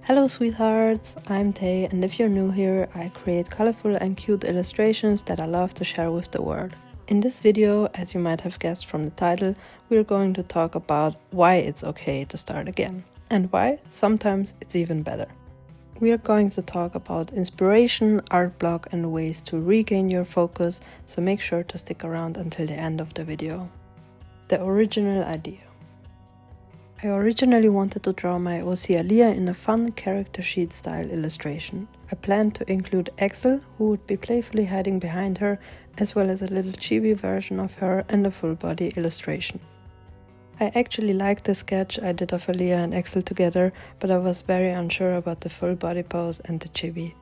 Hello sweethearts, I'm Tay, and if you're new here, I create colorful and cute illustrations that I love to share with the world. In this video, as you might have guessed from the title, we're going to talk about why it's okay to start again, and why sometimes it's even better. We are going to talk about inspiration, art block, and ways to regain your focus, so make sure to stick around until the end of the video. The original idea. I originally wanted to draw my OC Aliya in a fun character sheet style illustration. I planned to include Axyl, who would be playfully hiding behind her, as well as a little chibi version of her and a full body illustration. I actually liked the sketch I did of Aliya and Axyl together, but I was very unsure about the full body pose and the chibi.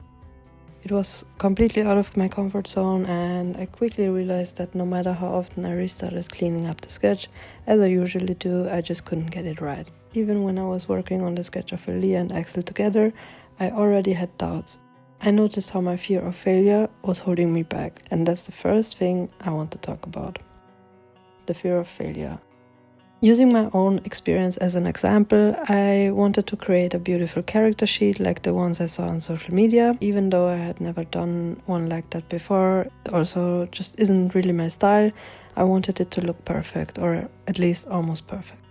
It was completely out of my comfort zone, and I quickly realized that no matter how often I restarted cleaning up the sketch, as I usually do, I just couldn't get it right. Even when I was working on the sketch of Aliya and Axyl together, I already had doubts. I noticed how my fear of failure was holding me back, and that's the first thing I want to talk about. The fear of failure. Using my own experience as an example, I wanted to create a beautiful character sheet like the ones I saw on social media. Even though I had never done one like that before, it also just isn't really my style. I wanted it to look perfect, or at least almost perfect.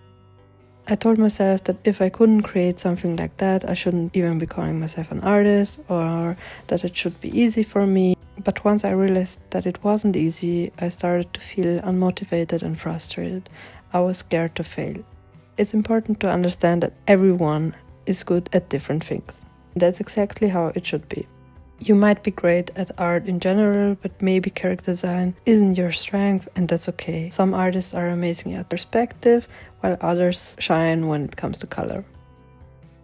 I told myself that if I couldn't create something like that, I shouldn't even be calling myself an artist, or that it should be easy for me. But once I realized that it wasn't easy, I started to feel unmotivated and frustrated. I was scared to fail. It's important to understand that everyone is good at different things. That's exactly how it should be. You might be great at art in general, but maybe character design isn't your strength, and that's okay. Some artists are amazing at perspective, while others shine when it comes to color.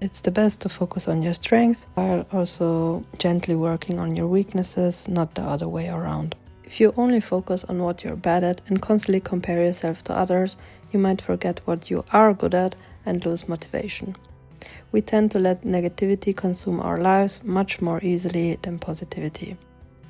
It's the best to focus on your strength, while also gently working on your weaknesses, not the other way around. If you only focus on what you're bad at and constantly compare yourself to others, you might forget what you are good at and lose motivation. We tend to let negativity consume our lives much more easily than positivity.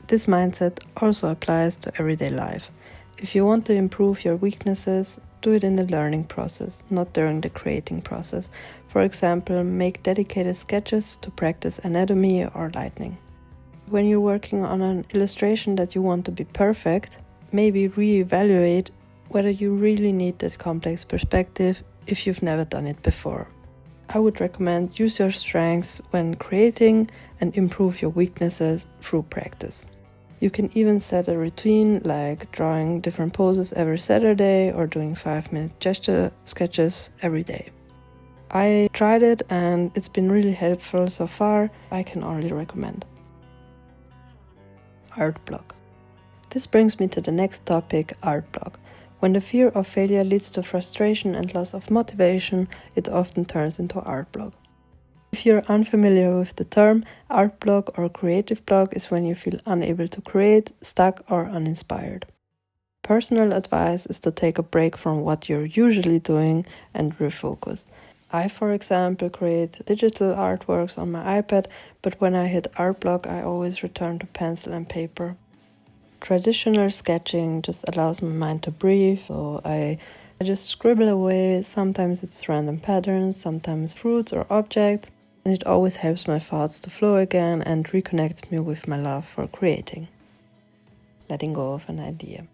This mindset also applies to everyday life. If you want to improve your weaknesses, do it in the learning process, not during the creating process. For example, make dedicated sketches to practice anatomy or lighting. When you're working on an illustration that you want to be perfect, maybe reevaluate whether you really need this complex perspective if you've never done it before. I would recommend use your strengths when creating and improve your weaknesses through practice. You can even set a routine like drawing different poses every Saturday or doing 5-minute gesture sketches every day. I tried it and it's been really helpful so far. I can only recommend. Art block. This brings me to the next topic, art block. When the fear of failure leads to frustration and loss of motivation, it often turns into art block. If you're unfamiliar with the term, art block or creative block is when you feel unable to create, stuck, or uninspired. Personal advice is to take a break from what you're usually doing and refocus. I, for example, create digital artworks on my iPad, but when I hit art block, I always return to pencil and paper. Traditional sketching just allows my mind to breathe, so I just scribble away. Sometimes it's random patterns, sometimes fruits or objects, and it always helps my thoughts to flow again and reconnects me with my love for creating. Letting go of an idea.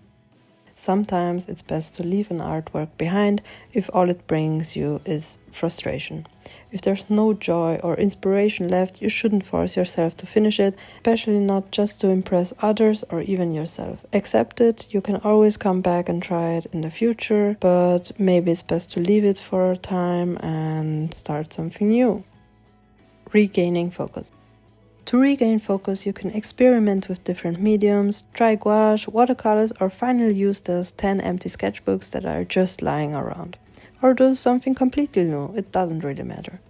Sometimes it's best to leave an artwork behind if all it brings you is frustration. If there's no joy or inspiration left, you shouldn't force yourself to finish it, especially not just to impress others or even yourself. Accept it, you can always come back and try it in the future, but maybe it's best to leave it for a time and start something new. Regaining focus. To regain focus, you can experiment with different mediums, try gouache, watercolors, or finally use those 10 empty sketchbooks that are just lying around. Or do something completely new, it doesn't really matter.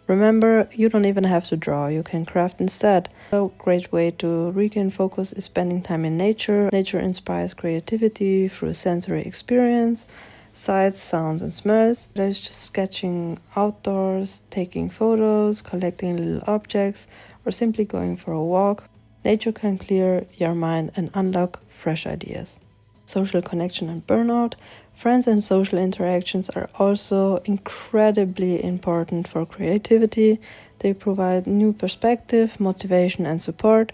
Remember, you don't even have to draw, you can craft instead. A great way to regain focus is spending time in nature. Nature inspires creativity through sensory experience, sights, sounds, and smells. There's just sketching outdoors, taking photos, collecting little objects, or simply going for a walk. Nature can clear your mind and unlock fresh ideas. Social connection and burnout. Friends and social interactions are also incredibly important for creativity. They provide new perspective, motivation and support.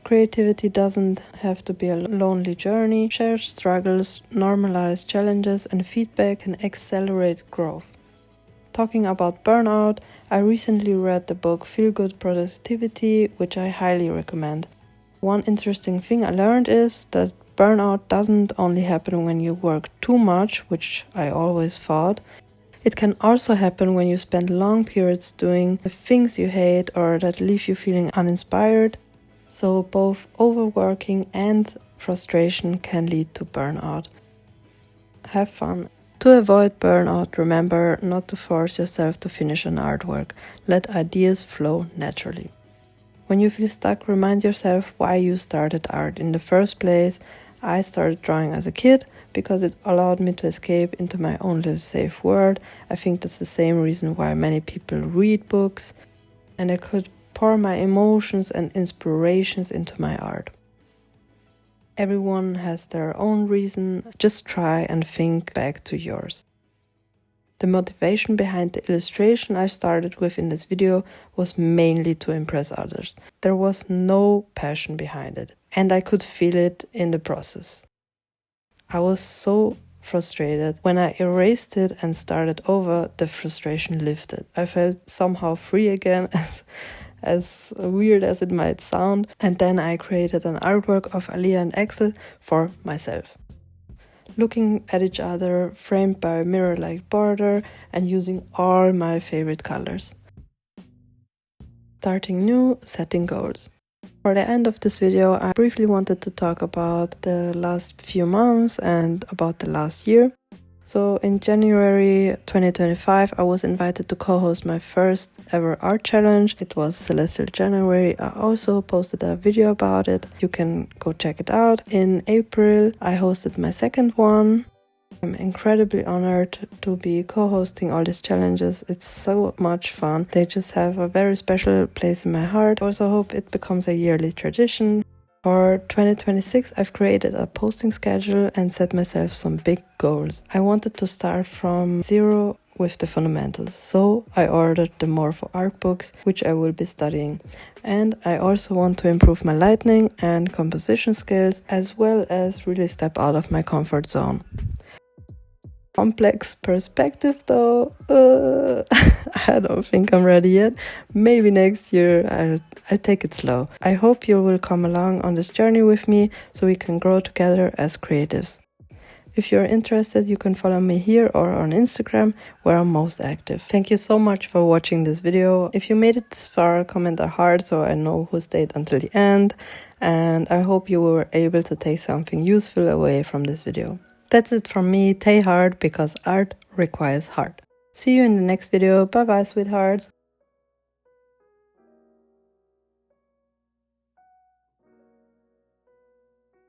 Creativity doesn't have to be a lonely journey. Shared struggles, normalize challenges, and feedback can accelerate growth. Talking about burnout, I recently read the book Feel Good Productivity, which I highly recommend. One interesting thing I learned is that burnout doesn't only happen when you work too much, which I always thought. It can also happen when you spend long periods doing the things you hate or that leave you feeling uninspired. So both overworking and frustration can lead to burnout. Have fun. To avoid burnout, remember not to force yourself to finish an artwork. Let ideas flow naturally. When you feel stuck, remind yourself why you started art in the first place. I started drawing as a kid because it allowed me to escape into my own little safe world. I think that's the same reason why many people read books, and I could pour my emotions and inspirations into my art. Everyone has their own reason. Just try and think back to yours. The motivation behind the illustration I started with in this video was mainly to impress others. There was no passion behind it, and I could feel it in the process. I was so frustrated. When I erased it and started over, the frustration lifted. I felt somehow free again, as weird as it might sound. And then I created an artwork of Aliya and Axyl for myself. Looking at each other, framed by a mirror-like border, and using all my favorite colors. Starting new, setting goals. For the end of this video, I briefly wanted to talk about the last few months and about the last year. So in January 2025, I was invited to co-host my first ever art challenge. It was Celestial January. I also posted a video about it. You can go check it out. In April, I hosted my second one. I'm incredibly honored to be co-hosting all these challenges. It's so much fun. They just have a very special place in my heart. I also hope it becomes a yearly tradition. For 2026, I've created a posting schedule and set myself some big goals. I wanted to start from zero with the fundamentals, so I ordered the Morpho art books, which I will be studying. And I also want to improve my lighting and composition skills, as well as really step out of my comfort zone. Complex perspective though, I don't think I'm ready yet. Maybe next year I'll take it slow. I hope you will come along on this journey with me so we can grow together as creatives. If you're interested, you can follow me here or on Instagram, where I'm most active. Thank you so much for watching this video. If you made it this far, comment a heart so I know who stayed until the end. And I hope you were able to take something useful away from this video. That's it from me, Tay Hard, because art requires heart. See you in the next video. Bye bye, sweethearts.